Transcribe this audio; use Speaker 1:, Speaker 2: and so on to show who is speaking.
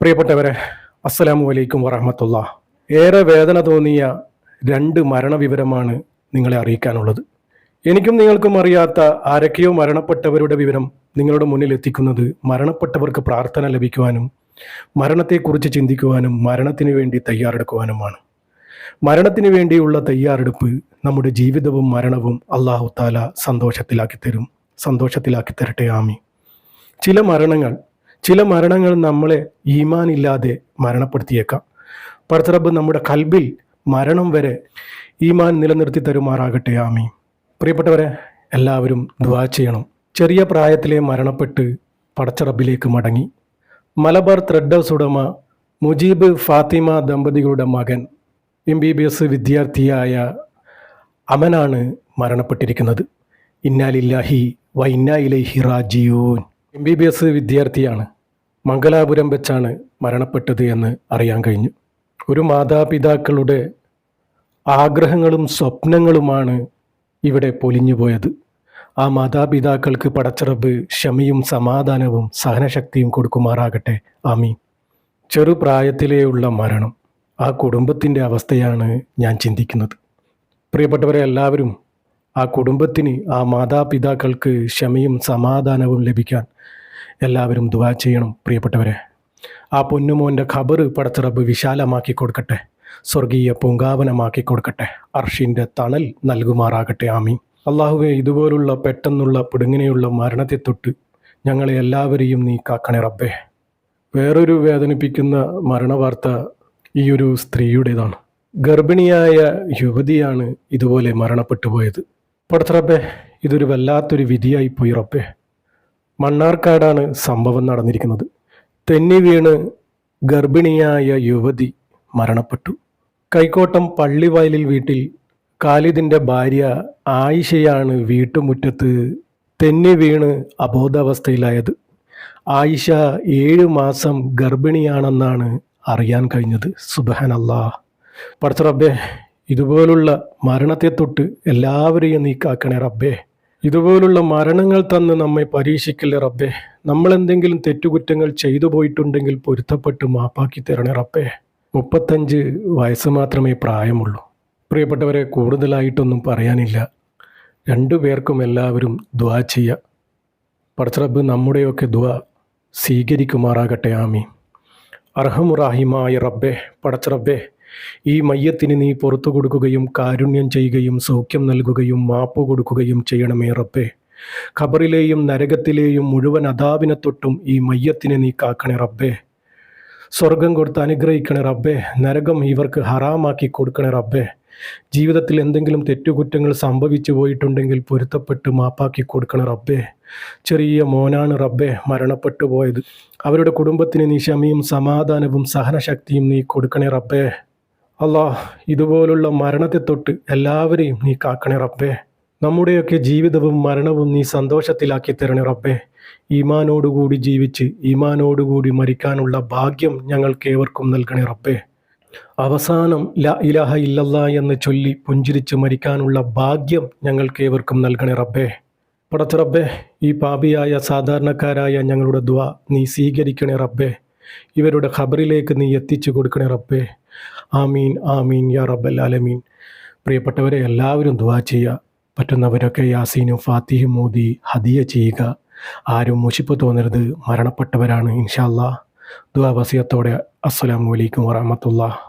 Speaker 1: പ്രിയപ്പെട്ടവരെ, അസ്സലാമു അലൈക്കും വറഹ്മത്തുള്ളാഹ്. ഏറെ വേദന തോന്നിയ രണ്ട് മരണവിവരമാണ് നിങ്ങളെ അറിയിക്കാനുള്ളത്. എനിക്കും നിങ്ങൾക്കും അറിയാത്ത ആരൊക്കെയോ മരണപ്പെട്ടവരുടെ വിവരം നിങ്ങളുടെ മുന്നിൽ എത്തിക്കുന്നത് മരണപ്പെട്ടവർക്ക് പ്രാർത്ഥന ലഭിക്കുവാനും മരണത്തെക്കുറിച്ച് ചിന്തിക്കുവാനും മരണത്തിന് വേണ്ടി തയ്യാറെടുക്കുവാനുമാണ്. മരണത്തിന് വേണ്ടിയുള്ള തയ്യാറെടുപ്പ് നമ്മുടെ ജീവിതവും മരണവും അല്ലാഹു തആല സന്തോഷത്തിലാക്കി തരട്ടെ. ആമീൻ. ചില മരണങ്ങൾ നമ്മളെ ഈമാനില്ലാതെ മരണപ്പെടുത്തിയേക്കാം. പടച്ചറബ്ബ് നമ്മുടെ കൽബിൽ മരണം വരെ ഈമാൻ നിലനിർത്തി തരുമാറാകട്ടെ. ആമീൻ. പ്രിയപ്പെട്ടവരെ, എല്ലാവരും ദുആ ചെയ്യണം. ചെറിയ പ്രായത്തിലെ മരണപ്പെട്ട് പടച്ചറബ്ബിലേക്ക് മടങ്ങി. മലബാർ ത്രെഡ് ഹൗസ് ഉടമ മുജീബ് ഫാത്തിമ ദമ്പതികളുടെ മകൻ MBBS വിദ്യാർത്ഥിയായ അമനാണ് മരണപ്പെട്ടിരിക്കുന്നത്. ഇന്നാ ലില്ലാഹി വ ഇന്നാ ഇലൈഹി റാജിഊൻ. MBBS വിദ്യാർത്ഥിയാണ്. മംഗലാപുരം വെച്ചാണ് മരണപ്പെട്ടത് എന്ന് അറിയാൻ കഴിഞ്ഞു. ഒരു മാതാപിതാക്കളുടെ ആഗ്രഹങ്ങളും സ്വപ്നങ്ങളുമാണ് ഇവിടെ പൊലിഞ്ഞുപോയത്. ആ മാതാപിതാക്കൾക്ക് പടച്ചറബ് ക്ഷമയും സമാധാനവും സഹനശക്തിയും കൊടുക്കുമാറാകട്ടെ. ആമീൻ. ചെറുപ്രായത്തിലെയുള്ള മരണം, ആ കുടുംബത്തിൻ്റെ അവസ്ഥയാണ് ഞാൻ ചിന്തിക്കുന്നത്. പ്രിയപ്പെട്ടവരെ, എല്ലാവരും ആ കുടുംബത്തിന്, ആ മാതാപിതാക്കൾക്ക് ക്ഷമയും സമാധാനവും ലഭിക്കാൻ എല്ലാവരും ദുആ ചെയ്യണം. പ്രിയപ്പെട്ടവരെ, ആ പൊന്നുമോൻ്റെ ഖബറ് പടച്ചറബ് വിശാലമാക്കി കൊടുക്കട്ടെ, സ്വർഗീയ പൂങ്കാവനമാക്കി കൊടുക്കട്ടെ, അർഷിൻ്റെ തണൽ നൽകുമാറാകട്ടെ. ആമീൻ. അള്ളാഹുവെ, ഇതുപോലുള്ള പെട്ടെന്നുള്ള പിടുങ്ങിനെയുള്ള മരണത്തെ തൊട്ട് ഞങ്ങളെ എല്ലാവരെയും നീ കാക്കണേ റബ്ബേ. വേറൊരു വേദനിപ്പിക്കുന്ന മരണവാർത്ത ഈ ഒരു സ്ത്രീയുടേതാണ്. ഗർഭിണിയായ യുവതിയാണ് ഇതുപോലെ മരണപ്പെട്ടു പോയത്. പടച്ചറബ്ബേ, ഇതൊരു വല്ലാത്തൊരു വിധിയായിപ്പോയി റബ്ബേ. മണ്ണാർക്കാടാണ് സംഭവം നടന്നിരിക്കുന്നത്. തെന്നി വീണ് ഗർഭിണിയായ യുവതി മരണപ്പെട്ടു. കൈക്കോട്ടം പള്ളിവയലിൽ വീട്ടിൽ ഖാലിദിൻ്റെ ഭാര്യ ആയിഷയാണ് വീട്ടുമുറ്റത്ത് തെന്നി വീണ് അബോധാവസ്ഥയിലായത്. ആയിഷ 7 മാസം ഗർഭിണിയാണെന്നാണ് അറിയാൻ കഴിഞ്ഞത്. സുബ്ഹാനല്ലാഹ്. പടച്ചറബ്ബേ, ഇതുപോലുള്ള മരണത്തെ തൊട്ട് എല്ലാവരെയും നീ കാക്കണേ റബ്ബേ. ഇതുപോലുള്ള മരണങ്ങൾ തന്ന് നമ്മെ പരീക്ഷിക്കല്ലേ റബ്ബേ. നമ്മളെന്തെങ്കിലും തെറ്റുകുറ്റങ്ങൾ ചെയ്തു പോയിട്ടുണ്ടെങ്കിൽ പൊരുത്തപ്പെട്ട് മാപ്പാക്കി തരണേ റബ്ബേ. 35 വയസ്സ് മാത്രമേ പ്രായമുള്ളൂ. പ്രിയപ്പെട്ടവരെ, കൂടുതലായിട്ടൊന്നും പറയാനില്ല. രണ്ടുപേർക്കും എല്ലാവരും ദുആ ചെയ്യുക. പടച്ചറബ്ബ് നമ്മുടെയൊക്കെ ദുആ സ്വീകരിക്കുമാറാകട്ടെ. ആമീൻ. അർഹമുറാഹിമായ റബ്ബേ, പടച്ചറബ്ബേ, ഈ മയ്യത്തിന് നീ പുറത്തു കൊടുക്കുകയും കാരുണ്യം ചെയ്യുകയും സൗഖ്യം നൽകുകയും മാപ്പ് കൊടുക്കുകയും ചെയ്യണമേ റബ്ബേ. ഖബറിലെയും നരകത്തിലെയും മുഴുവൻ അദാബിനെ തൊട്ടും ഈ മയ്യത്തിനെ നീ കാക്കണേ റബ്ബേ. സ്വർഗം കൊടുത്ത് അനുഗ്രഹിക്കണേ റബ്ബേ. നരകം ഇവർക്ക് ഹറാമാക്കി കൊടുക്കണേ റബ്ബേ. ജീവിതത്തിൽ എന്തെങ്കിലും തെറ്റുകുറ്റങ്ങൾ സംഭവിച്ചു പോയിട്ടുണ്ടെങ്കിൽ പൊരുത്തപ്പെട്ട് മാപ്പാക്കി കൊടുക്കണേ റബ്ബേ. ചെറിയ മോനാണ് റബ്ബേ മരണപ്പെട്ടു പോയത്. അവരുടെ കുടുംബത്തിന് നീ ക്ഷമയും സമാധാനവും സഹനശക്തിയും നീ കൊടുക്കണേ റബ്ബേ. അല്ലാഹ്, ഇതുപോലുള്ള മരണത്തെ തൊട്ട് എല്ലാവരെയും നീ കാക്കണേ റബ്ബേ. നമ്മുടെയൊക്കെ ജീവിതവും മരണവും നീ സന്തോഷത്തിലാക്കി തരണേ റബ്ബേ. ഈമാനോടുകൂടി ജീവിച്ച് ഈമാനോടുകൂടി മരിക്കാനുള്ള ഭാഗ്യം ഞങ്ങൾക്ക് ഏവർക്കും നൽകണേ റബ്ബേ. അവസാനം ലാ ഇലാഹ ഇല്ലല്ലാ എന്ന് ചൊല്ലി പുഞ്ചിരിച്ച് മരിക്കാനുള്ള ഭാഗ്യം ഞങ്ങൾക്ക് ഏവർക്കും നൽകണേ റബ്ബേ. പടച്ചറബ്ബേ, ഈ പാപിയായ സാധാരണക്കാരായ ഞങ്ങളുടെ ദുആ നീ സ്വീകരിക്കണേ റബ്ബേ. ഇവരുടെ ഖബറിലേക്ക് നീ എത്തിച്ചു കൊടുക്കണേ റബ്ബേ. ആമീൻ ആമീൻ യാ റബ്ബൽ ആലമീൻ. പ്രിയപ്പെട്ടവരെ, എല്ലാവരും ദുആ ചെയ്യുക. പറ്റുന്നവരൊക്കെ യാസീനും ഫാത്തിഹയും ഓതി ഹദിയ ചെയ്യുക. ആരും മുഷിപ്പ് തോന്നരുത്, മരണപ്പെട്ടവരാണ്. ഇൻഷാ അല്ലാഹ്. ദുആ വസിയത്തോടെ അസ്സലാമു അലൈക്കും വറഹ്മത്തുള്ളാഹി.